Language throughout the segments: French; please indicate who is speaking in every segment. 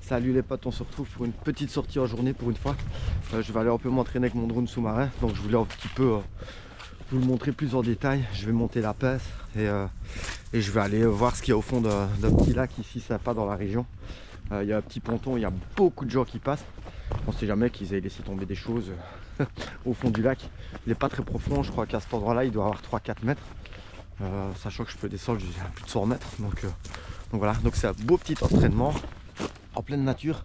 Speaker 1: Salut les potes, on se retrouve pour une petite sortie en journée pour une fois. Je vais aller un peu m'entraîner avec mon drone sous-marin, donc je voulais un petit peu vous le montrer plus en détail. Je vais monter la piste et je vais aller voir ce qu'il y a au fond d'un petit lac ici sympa dans la région. Il y a un petit ponton, il y a beaucoup de gens qui passent. On ne sait jamais qu'ils aient laissé tomber des choses au fond du lac. Il n'est pas très profond, je crois qu'à cet endroit là il doit avoir 3-4 mètres. Sachant que je peux descendre jusqu'à plus de 100 mètres. Donc voilà, donc c'est un beau petit entraînement en pleine nature.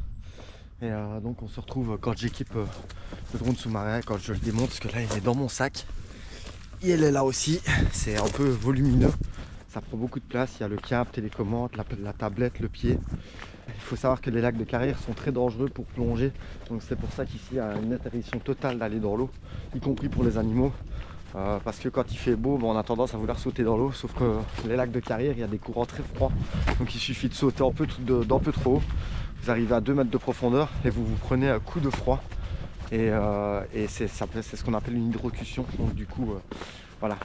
Speaker 1: Et donc on se retrouve quand j'équipe le drone sous-marin, quand je le démonte, parce que là il est dans mon sac. Et elle est là aussi, c'est un peu volumineux, ça prend beaucoup de place. Il y a le câble, télécommande, la tablette, le pied. Il faut savoir que les lacs de carrière sont très dangereux pour plonger. Donc c'est pour ça qu'ici il y a une interdiction totale d'aller dans l'eau, y compris pour les animaux. Parce que quand il fait beau, on a tendance à vouloir sauter dans l'eau, sauf que les lacs de carrière, il y a des courants très froids. Donc il suffit de sauter un peu trop haut. Vous arrivez à 2 mètres de profondeur et vous vous prenez un coup de froid. Et c'est ce qu'on appelle une hydrocution. Donc du coup, voilà.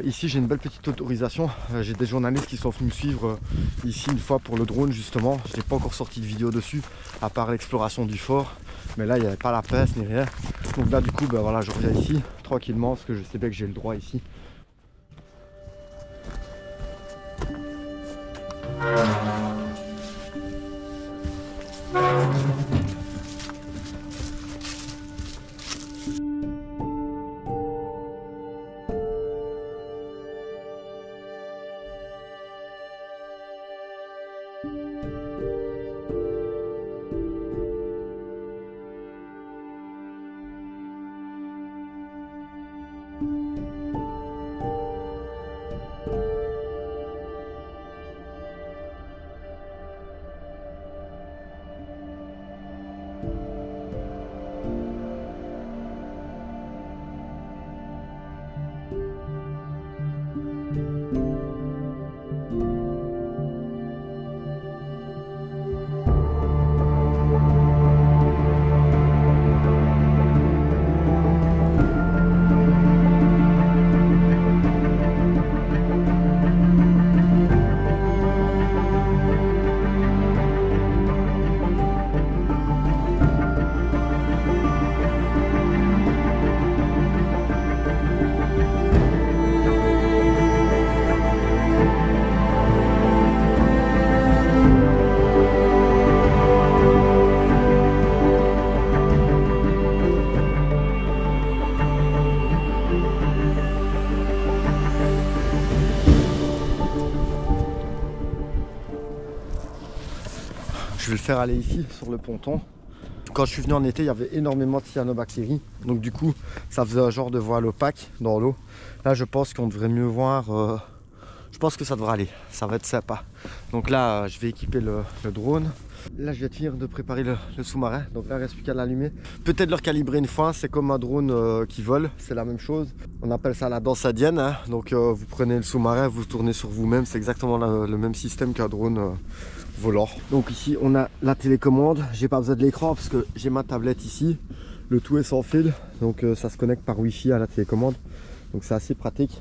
Speaker 1: Ici j'ai une belle petite autorisation. J'ai des journalistes qui sont venus me suivre ici une fois pour le drone justement. Je n'ai pas encore sorti de vidéo dessus, à part l'exploration du fort. Mais là il n'y avait pas la peste ni rien. Donc là du coup voilà, je reviens ici tranquillement parce que je sais bien que j'ai le droit ici. Je vais le faire aller ici sur le ponton. Quand je suis venu en été, il y avait énormément de cyanobactéries. Donc du coup, ça faisait un genre de voile opaque dans l'eau. Là, je pense qu'on devrait mieux voir. Je pense que ça devrait aller. Ça va être sympa. Donc là, je vais équiper le drone. Là, je viens de finir de préparer le sous-marin. Donc là, il ne reste plus qu'à l'allumer. Peut-être le recalibrer une fois. C'est comme un drone qui vole. C'est la même chose. On appelle ça la danse indienne. Hein. Donc vous prenez le sous-marin, vous tournez sur vous-même. C'est exactement le même système qu'un drone volant. Donc ici on a la télécommande, j'ai pas besoin de l'écran parce que j'ai ma tablette ici, le tout est sans fil, donc ça se connecte par wifi à la télécommande, donc c'est assez pratique.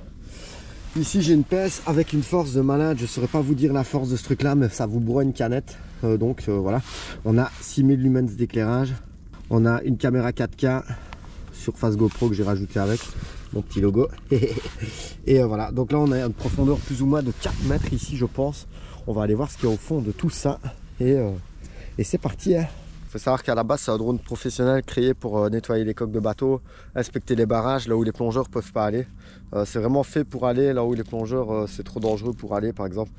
Speaker 1: Ici j'ai une pince avec une force de malade, je saurais pas vous dire la force de ce truc là, mais ça vous broie une canette. Voilà, on a 6000 lumens d'éclairage, on a une caméra 4K surface GoPro que j'ai rajouté avec mon petit logo. Et voilà, donc là on a une profondeur plus ou moins de 4 mètres ici, je pense. On va aller voir ce qu'il y a au fond de tout ça et c'est parti. Hein. Faut savoir qu'à la base c'est un drone professionnel créé pour nettoyer les coques de bateau, inspecter les barrages là où les plongeurs peuvent pas aller. C'est vraiment fait pour aller là où les plongeurs c'est trop dangereux pour aller. Par exemple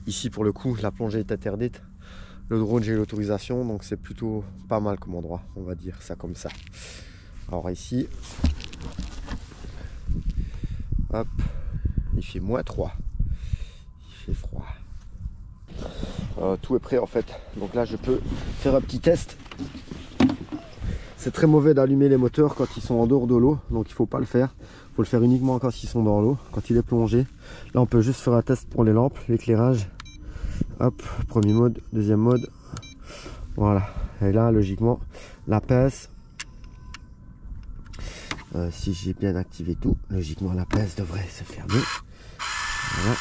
Speaker 1: ici pour le coup la plongée est interdite. Le drone j'ai l'autorisation, donc c'est plutôt pas mal comme endroit, on va dire ça comme ça. Alors ici, hop, il fait -3, il fait froid. Tout est prêt en fait, donc là je peux faire un petit test. C'est très mauvais d'allumer les moteurs quand ils sont en dehors de l'eau, donc il faut pas le faire. Il faut le faire uniquement quand ils sont dans l'eau, quand il est plongé. Là on peut juste faire un test pour les lampes, l'éclairage. Hop, premier mode, deuxième mode. Voilà, et là logiquement la pince, si j'ai bien activé tout, logiquement la pince devrait se fermer. Voilà.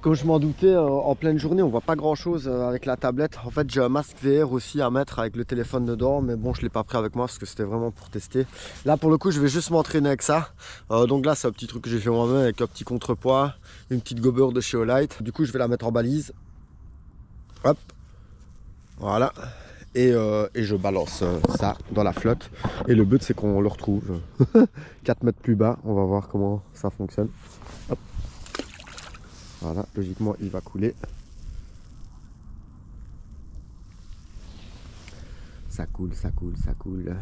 Speaker 1: Comme je m'en doutais, en pleine journée, on voit pas grand chose avec la tablette. En fait, j'ai un masque VR aussi à mettre avec le téléphone dedans, mais bon, je l'ai pas pris avec moi parce que c'était vraiment pour tester. Là, pour le coup, je vais juste m'entraîner avec ça. Donc là, c'est un petit truc que j'ai fait moi-même avec un petit contrepoids, une petite gobeur de chez Olight. Du coup, je vais la mettre en balise. Hop, voilà. Et je balance ça dans la flotte. Et le but, c'est qu'on le retrouve 4 mètres plus bas. On va voir comment ça fonctionne. Hop. Voilà, logiquement il va couler. Ça coule, ça coule, ça coule.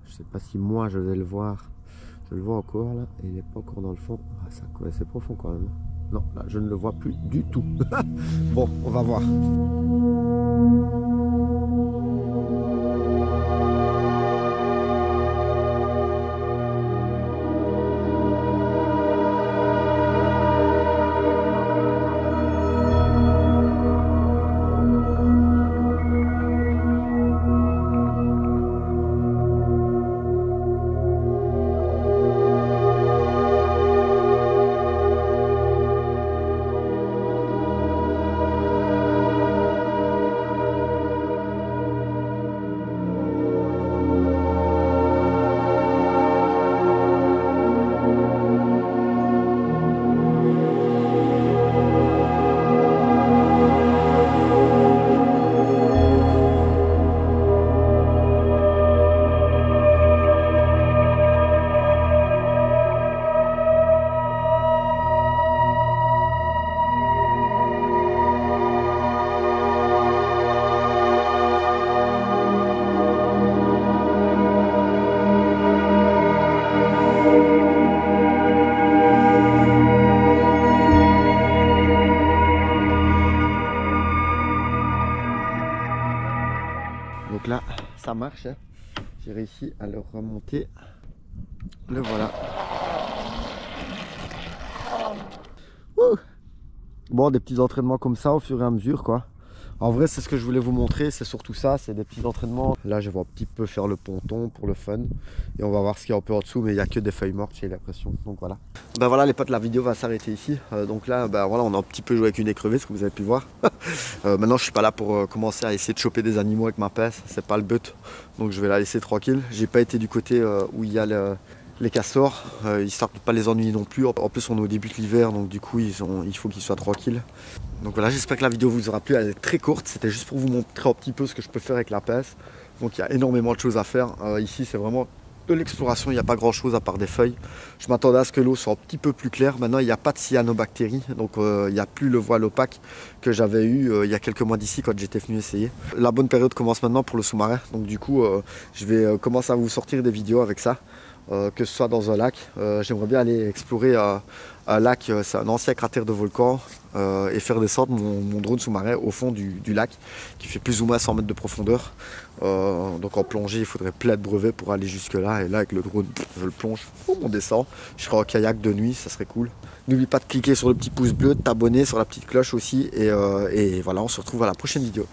Speaker 1: Je sais pas si moi je vais le voir. Je le vois encore là, et il n'est pas encore dans le fond. Ah, ça coule, c'est profond quand même. Non, là je ne le vois plus du tout. Bon, on va voir. Donc là, ça marche. Hein. J'ai réussi à le remonter. Le voilà. Wouh. Bon, des petits entraînements comme ça au fur et à mesure, quoi. En vrai, c'est ce que je voulais vous montrer, c'est surtout ça, c'est des petits entraînements. Là, je vais un petit peu faire le ponton pour le fun. Et on va voir ce qu'il y a un peu en dessous, mais il n'y a que des feuilles mortes, j'ai l'impression. Donc voilà. Ben voilà les potes, la vidéo va s'arrêter ici. Donc là, ben voilà, on a un petit peu joué avec une écrevisse, comme vous avez pu voir. Maintenant, je suis pas là pour commencer à essayer de choper des animaux avec ma pelle, c'est pas le but. Donc je vais la laisser tranquille. J'ai pas été du côté où il y a les castors, histoire de ne pas les ennuyer non plus. En plus, on est au début de l'hiver, donc du coup, il faut qu'ils soient tranquilles. Donc voilà, j'espère que la vidéo vous aura plu, elle est très courte, c'était juste pour vous montrer un petit peu ce que je peux faire avec la pelle. Donc il y a énormément de choses à faire, ici c'est vraiment de l'exploration, il n'y a pas grand chose à part des feuilles. Je m'attendais à ce que l'eau soit un petit peu plus claire, maintenant il n'y a pas de cyanobactéries, donc il n'y a plus le voile opaque que j'avais eu il y a quelques mois d'ici quand j'étais venu essayer. La bonne période commence maintenant pour le sous-marin, donc du coup je vais commencer à vous sortir des vidéos avec ça. Que ce soit dans un lac, j'aimerais bien aller explorer un lac, c'est un ancien cratère de volcan, et faire descendre mon drone sous-marin au fond du lac qui fait plus ou moins 100 mètres de profondeur. Donc en plongée il faudrait plein de brevets pour aller jusque là, et là avec le drone je le plonge, on descend, je serai en kayak de nuit, ça serait cool. N'oublie pas de cliquer sur le petit pouce bleu, de t'abonner, sur la petite cloche aussi, et voilà, on se retrouve à la prochaine vidéo.